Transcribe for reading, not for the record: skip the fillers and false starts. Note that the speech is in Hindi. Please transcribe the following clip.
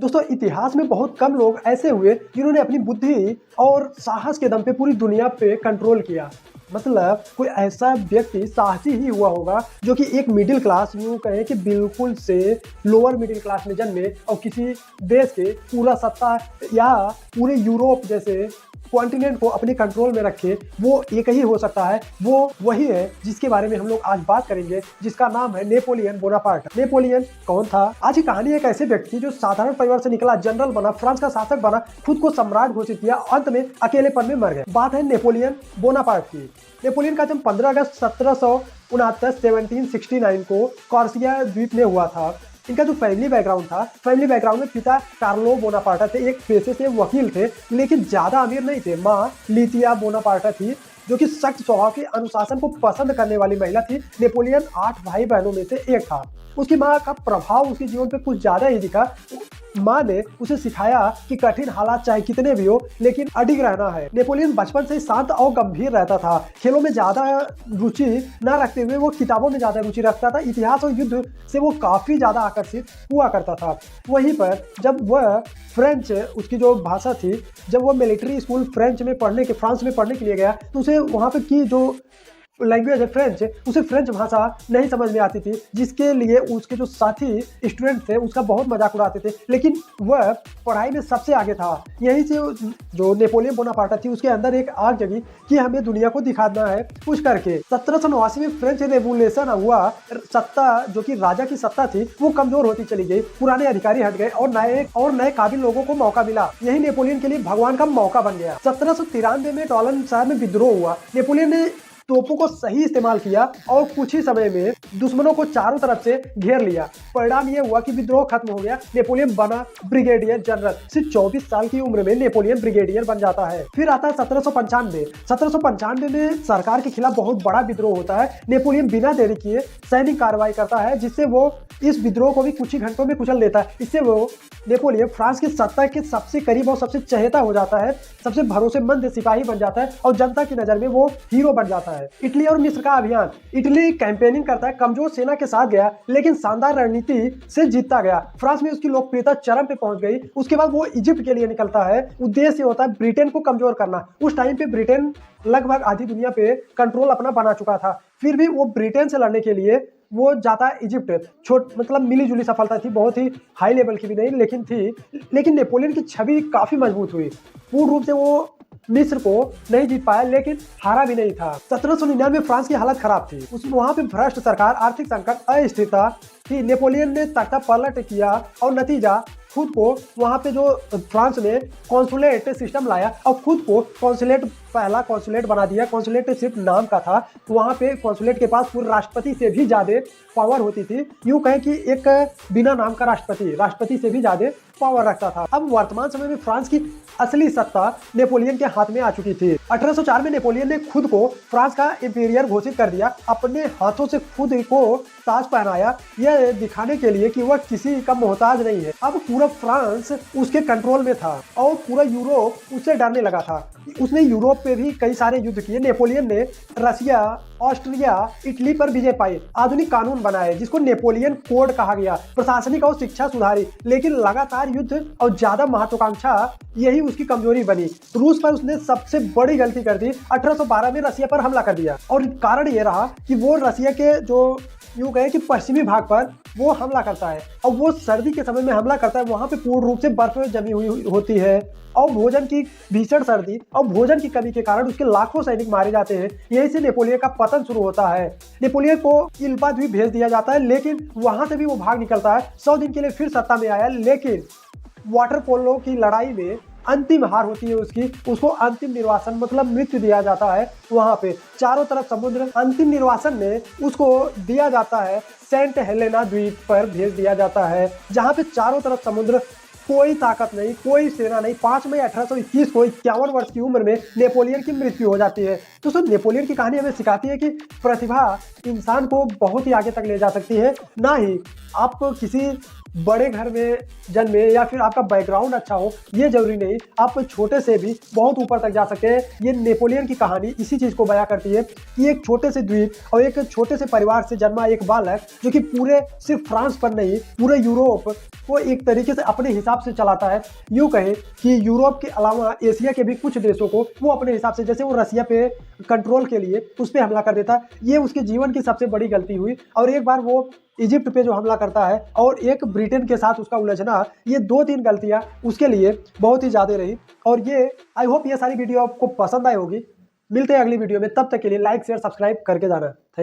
दोस्तों इतिहास में बहुत कम लोग ऐसे हुए जिन्होंने अपनी बुद्धि और साहस के दम पे पूरी दुनिया पे कंट्रोल किया। मतलब कोई ऐसा व्यक्ति साहसी ही हुआ होगा जो कि एक मिडिल क्लास, यूं कहें कि बिल्कुल से लोअर मिडिल क्लास में जन्मे और किसी देश के पूरा सत्ता या पूरे यूरोप जैसे कॉन्टिनेंट को अपने कंट्रोल में रखे। वो एक ही हो सकता है, वो वही है जिसके बारे में हम लोग आज बात करेंगे, जिसका नाम है नेपोलियन बोनापार्ट। नेपोलियन कौन था? आज की कहानी एक ऐसे व्यक्ति जो साधारण परिवार से निकला, जनरल बना, फ्रांस का शासक बना, खुद को सम्राट घोषित किया, अंत में अकेलेपन में मर गए। बात है नेपोलियन बोनापार्ट की। नेपोलियन का जन्म 15 अगस्त 1769 को कॉर्सिया द्वीप में हुआ था। इनका जो फैमिली बैकग्राउंड में पिता कार्लो बोनापार्टा थे, एक पेशे से वकील थे, लेकिन ज्यादा अमीर नहीं थे। माँ लितिया बोनापार्टा थी जो कि सख्त स्वभाव के अनुशासन को पसंद करने वाली महिला थी। नेपोलियन 8 भाई बहनों में से एक था। उसकी माँ का प्रभाव उसके जीवन पे कुछ ज्यादा ही दिखा। माँ ने उसे सिखाया कि कठिन हालात चाहे कितने भी हो लेकिन अडिग रहना है। नेपोलियन बचपन से शांत और गंभीर रहता था। खेलों में ज्यादा रुचि न रखते हुए वो किताबों में ज्यादा रुचि रखता था। इतिहास और युद्ध से वो काफी ज्यादा आकर्षित हुआ करता था। वहीं पर जब वह फ्रेंच, उसकी जो भाषा थी, जब वह मिलिट्री स्कूल फ्रांस में पढ़ने के लिए गया तो उसे वहाँ पे की जो लैंग्वेज है फ्रेंच, उसे फ्रेंच भाषा नहीं समझ में आती थी, जिसके लिए उसके जो साथी स्टूडेंट थे उसका बहुत मजाक उड़ाते थे, लेकिन वह पढ़ाई में सबसे आगे था। यहीं से जो नेपोलियन बोनापार्टा थी उसके अंदर एक आग जगी कि हमें दुनिया को दिखाना है कुछ करके। 1789 में फ्रेंच रेवोल्यूशन हुआ। सत्ता, जो कि राजा की सत्ता थी, वो कमजोर होती चली गई। पुराने अधिकारी हट गए और नए काबिल लोगों को मौका मिला। यही नेपोलियन के लिए भगवान का मौका बन गया। 1793 में टॉलन शहर में विद्रोह हुआ। नेपोलियन ने तोपों को सही इस्तेमाल किया और कुछ ही समय में दुश्मनों को चारों तरफ से घेर लिया। परिणाम यह हुआ कि विद्रोह खत्म हो गया। नेपोलियन बना ब्रिगेडियर जनरल। सिर्फ 24 साल की उम्र में नेपोलियन ब्रिगेडियर बन जाता है। फिर आता है 1795 में सरकार के खिलाफ बहुत बड़ा विद्रोह होता है। नेपोलियन बिना देरी किए सैनिक कार्रवाई करता है, जिससे वो इस विद्रोह को भी कुछ ही घंटों में कुचल देता है। इससे वो नेपोलियन फ्रांस की सत्ता के सबसे करीब और सबसे चहेता हो जाता है, सबसे भरोसेमंद सिपाही बन जाता है और जनता की नजर में वो हीरो बन जाता है। इटली और मिस्र का अभियान। इटली कैंपेनिंग करता है, कमजोर सेना के साथ गया लेकिन शानदार रणनीति से जीतता गया। फ्रांस में उसकी लोकप्रियता चरम पे पहुंच गई। उसके बाद वो इजिप्ट के लिए निकलता है। उद्देश्य होता है ब्रिटेन को कमजोर करना। उस टाइम पे ब्रिटेन लगभग आधी दुनिया पे कंट्रोल अपना बना चुका था। फिर भी वो ब्रिटेन से लड़ने के लिए वो जाता है इजिप्ट। मतलब मिली जुली सफलता थी, बहुत ही हाई लेवल की भी नहीं लेकिन थी। लेकिन नेपोलियन की छवि काफी मजबूत हुई। पूर्ण रूप से वो मिस्र को नहीं जीत पाया लेकिन हारा भी नहीं था। 1799 में फ्रांस की हालत खराब थी। वहां पे भ्रष्ट सरकार, आर्थिक संकट, अस्थिरता थी। नेपोलियन ने तख्ता पलट किया और नतीजा खुद को वहां पे जो फ्रांस में कॉन्सुलेट सिस्टम लाया और खुद को पहला कॉन्सुलेट बना दिया। कॉन्सुलेट सिर्फ नाम का था। वहां पे कॉन्सुलेट के पास पूर्व राष्ट्रपति से भी ज्यादा पावर होती थी। यूं कहें कि एक बिना नाम का राष्ट्रपति से भी ज्यादा पावर रखता था। अब वर्तमान समय में फ्रांस की असली सत्ता नेपोलियन के हाथ में आ चुकी थी। 1804 में नेपोलियन ने खुद को फ्रांस का इंपीरियर घोषित कर दिया। अपने हाथों से खुद को ताज पहनाया, यह दिखाने के लिए कि वह किसी का मोहताज नहीं है। अब पूरा फ्रांस उसके कंट्रोल में था और पूरा यूरोप उससे डरने लगा था। उसने यूरोप पे भी कई सारे युद्ध किए। नेपोलियन ने रसिया, ऑस्ट्रिया, इटली पर विजय पाई। आधुनिक कानून बनाए जिसको नेपोलियन कोड कहा गया। प्रशासनिक और शिक्षा सुधारी, लेकिन लगातार युद्ध और ज्यादा महत्वाकांक्षा यही उसकी कमजोरी बनी। रूस पर उसने सबसे बड़ी गलती कर दी। 1812 में रसिया पर हमला कर दिया और कारण ये रहा कि वो रसिया के जो यूं कहे कि पश्चिमी भाग पर वो हमला करता है और वो सर्दी के समय में हमला करता है। वहां पे पूर्ण रूप से बर्फ जमी हुई होती है और भोजन की भीषण सर्दी और भोजन की कमी के कारण उसके लाखों सैनिक मारे जाते हैं। यही से नेपोलियन का पतन शुरू होता है। नेपोलियन को इल्बा द्वीप भेज दिया जाता है, लेकिन वहां से भी वो भाग निकलता है। 100 दिन के लिए फिर सत्ता में आया, लेकिन वाटर पोलो की लड़ाई में अंतिम हार होती है उसको अंतिम निर्वासन मतलब मृत्यु दिया जाता है। वहां पे चारों तरफ समुद्र। अंतिम निर्वासन में उसको दिया जाता है सेंट हेलेना द्वीप पर भेज दिया जाता है, जहां पे चारों तरफ समुद्र, कोई ताकत नहीं, कोई सेना नहीं। 5 मई 1821 को 51 वर्ष की उम्र में नेपोलियन की मृत्यु हो जाती है। दोस्तों नेपोलियन की कहानी हमें सिखाती है कि प्रतिभा इंसान को बहुत ही आगे तक ले जा सकती है, ना ही आप किसी बड़े घर में जन्मे या फिर आपका बैकग्राउंड अच्छा हो, ये जरूरी नहीं, आप छोटे से भी बहुत ऊपर तक जा सकते हैं। ये नेपोलियन की कहानी इसी चीज़ को बयां करती है कि एक छोटे से द्वीप और एक छोटे से परिवार से जन्मा एक बालक जो कि पूरे सिर्फ फ्रांस पर नहीं पूरे यूरोप को एक तरीके से अपने हिसाब से चलाता है। यूँ कहे कि यूरोप के अलावा एशिया के भी कुछ देशों को वो अपने हिसाब से, जैसे वो रसिया पे कंट्रोल के लिए उस पर हमला कर देता है, ये उसके जीवन की सबसे बड़ी गलती हुई। और एक बार वो इजिप्ट पे जो हमला करता है और एक ब्रिटेन के साथ उसका उलझना, ये 2-3 गलतियां उसके लिए बहुत ही ज़्यादा रही। और ये आई होप ये सारी वीडियो आपको पसंद आई होगी। मिलते हैं अगली वीडियो में, तब तक के लिए लाइक शेयर सब्सक्राइब करके जाना। थैंक